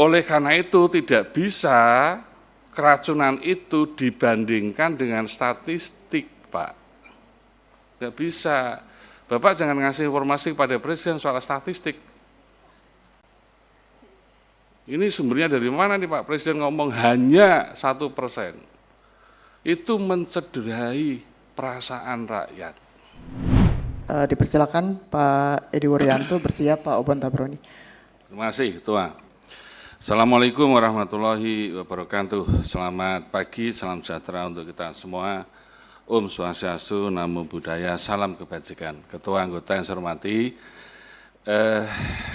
Oleh karena itu tidak bisa keracunan itu dibandingkan dengan statistik, Pak. Tidak bisa. Bapak jangan ngasih informasi kepada Presiden soal statistik. Ini sumbernya dari mana nih Pak Presiden ngomong hanya 1%. Itu mencederai perasaan rakyat. Dipersilakan Pak Edi Wuryanto, bersiap Pak Obon Tabroni. Terima kasih Ketua. Assalamualaikum warahmatullahi wabarakatuh. Selamat pagi, salam sejahtera untuk kita semua. Om Swastiastu, Namo Buddhaya, salam kebajikan. Ketua anggota yang saya hormati,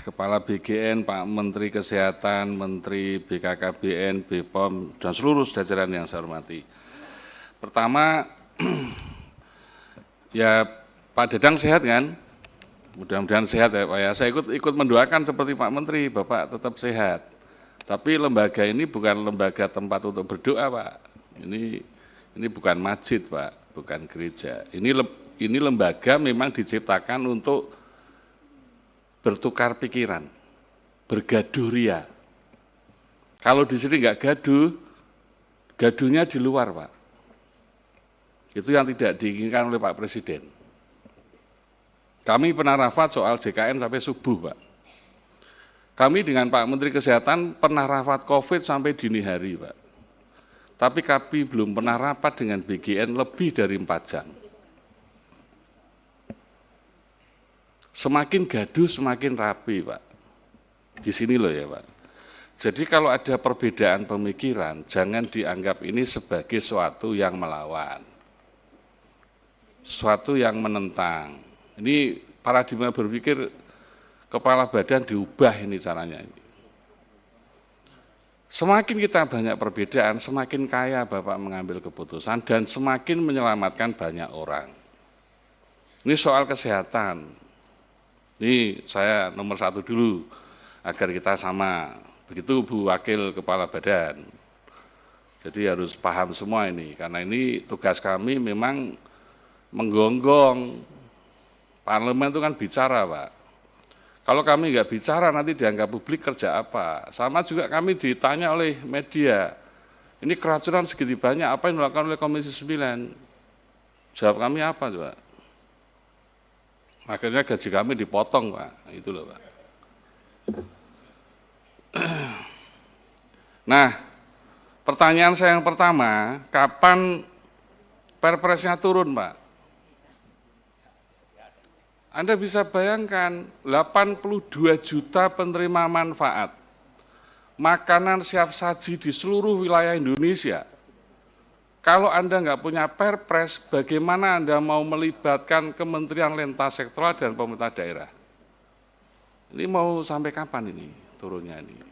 Kepala BGN, Pak Menteri Kesehatan, Menteri BKKBN, BPOM, dan seluruh jajaran yang saya hormati. Pertama, ya Pak Dadang sehat kan? Mudah-mudahan sehat ya Pak ya. Saya ikut mendoakan seperti Pak Menteri, Bapak tetap sehat. Tapi lembaga ini bukan lembaga tempat untuk berdoa Pak. Ini bukan masjid Pak, bukan gereja. Ini lembaga memang diciptakan untuk bertukar pikiran, bergaduh ria. Kalau di sini nggak gaduh, gaduhnya di luar Pak. Itu yang tidak diinginkan oleh Pak Presiden. Kami pernah rapat soal JKN sampai subuh Pak. Kami dengan Pak Menteri Kesehatan pernah rapat COVID sampai dini hari Pak. Tapi kami belum pernah rapat dengan BGN lebih dari 4 jam. Semakin gaduh semakin rapi Pak. Di sini loh ya Pak. Jadi kalau ada perbedaan pemikiran, jangan dianggap ini sebagai suatu yang melawan. Suatu yang menentang. Ini paradigma berpikir kepala badan diubah ini caranya. Semakin kita banyak perbedaan, semakin kaya Bapak mengambil keputusan dan semakin menyelamatkan banyak orang. Ini soal kesehatan. Ini saya nomor 1 dulu, agar kita sama. Begitu Bu Wakil Kepala Badan. Jadi harus paham semua ini, karena ini tugas kami memang menggonggong. Parlemen itu kan bicara Pak. Kalau kami nggak bicara nanti dianggap publik kerja apa. Sama juga kami ditanya oleh media. Ini keracunan segitu banyak, apa yang dilakukan oleh Komisi 9? Jawab kami apa coba? Akhirnya gaji kami dipotong Pak, itu loh Pak. Nah, pertanyaan saya yang pertama, kapan Perpresnya turun Pak? Anda bisa bayangkan 82 juta penerima manfaat, makanan siap saji di seluruh wilayah Indonesia. Kalau Anda nggak punya Perpres, bagaimana Anda mau melibatkan Kementerian Lintas Sektoral dan pemerintah daerah? Ini mau sampai kapan ini turunnya ini?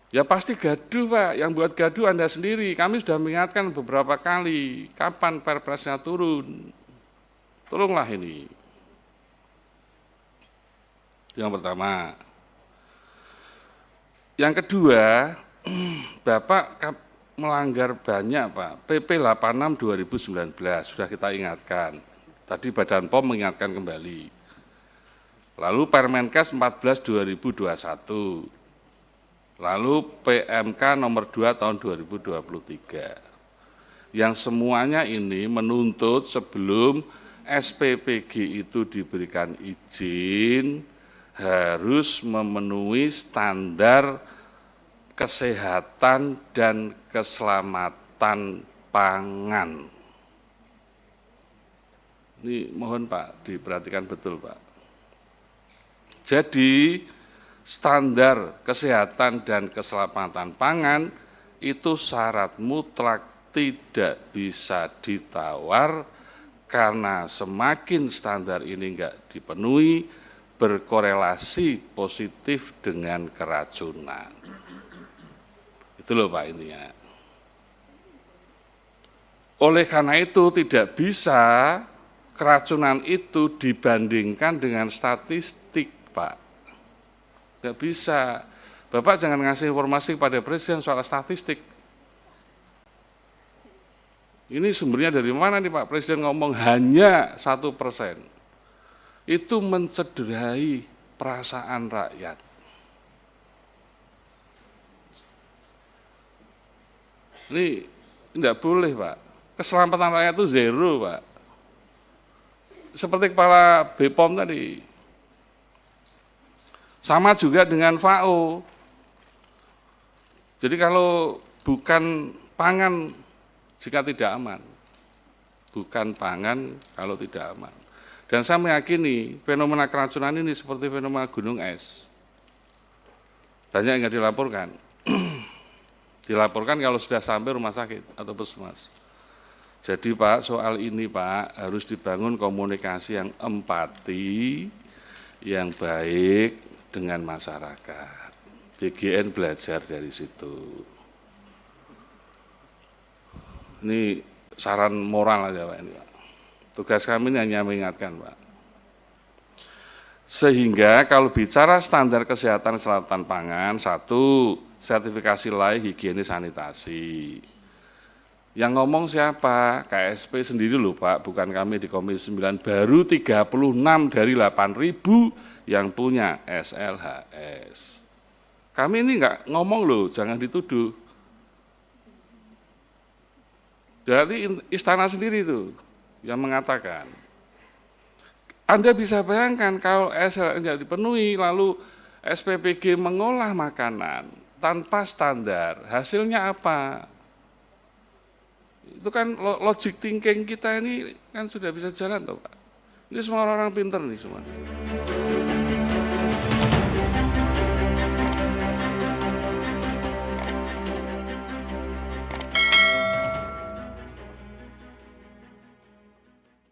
Ya pasti gaduh Pak, yang buat gaduh Anda sendiri. Kami sudah mengingatkan beberapa kali, kapan Perpresnya turun? Tolonglah ini. Yang pertama. Yang kedua, Bapak melanggar banyak Pak. PP 86 2019 sudah kita ingatkan. Tadi Badan POM mengingatkan kembali. Lalu Permenkes 14 2021. Lalu PMK nomor 2 tahun 2023. Yang semuanya ini menuntut sebelum SPPG itu diberikan izin harus memenuhi standar kesehatan dan keselamatan pangan. Ini mohon Pak diperhatikan betul Pak. Jadi standar kesehatan dan keselamatan pangan itu syarat mutlak tidak bisa ditawar. Karena semakin standar ini enggak dipenuhi, berkorelasi positif dengan keracunan. Itu loh Pak intinya. Oleh karena itu tidak bisa keracunan itu dibandingkan dengan statistik Pak. Tidak bisa. Bapak jangan ngasih informasi kepada Presiden soal statistik. Ini sumbernya dari mana nih Pak Presiden ngomong hanya 1%. Itu mencederai perasaan rakyat. Ini tidak boleh, Pak. Keselamatan rakyat itu zero, Pak. Seperti kepala BPOM tadi. Sama juga dengan FAO. Jadi kalau bukan pangan jika tidak aman. Bukan pangan kalau tidak aman. Dan saya meyakini fenomena keracunan ini seperti fenomena gunung es. Banyak yang dilaporkan. Dilaporkan kalau sudah sampai rumah sakit atau puskesmas. Jadi Pak, soal ini Pak harus dibangun komunikasi yang empati, yang baik dengan masyarakat. BGN belajar dari situ. Ini saran moral aja Pak ini Pak. Tugas kami ini hanya mengingatkan Pak. Sehingga kalau bicara standar kesehatan selatan pangan, satu, sertifikasi layak higienis sanitasi. Yang ngomong siapa? KSP sendiri loh Pak, bukan kami di Komisi 9, baru 36 dari 8.000 yang punya SLHS. Kami ini enggak ngomong loh, jangan dituduh. Jadi istana sendiri itu yang mengatakan. Anda bisa bayangkan kalau SLHS enggak dipenuhi, lalu SPPG mengolah makanan tanpa standar, hasilnya apa? Itu kan logic thinking kita ini kan sudah bisa jalan toh Pak. Ini semua orang pinter nih semua.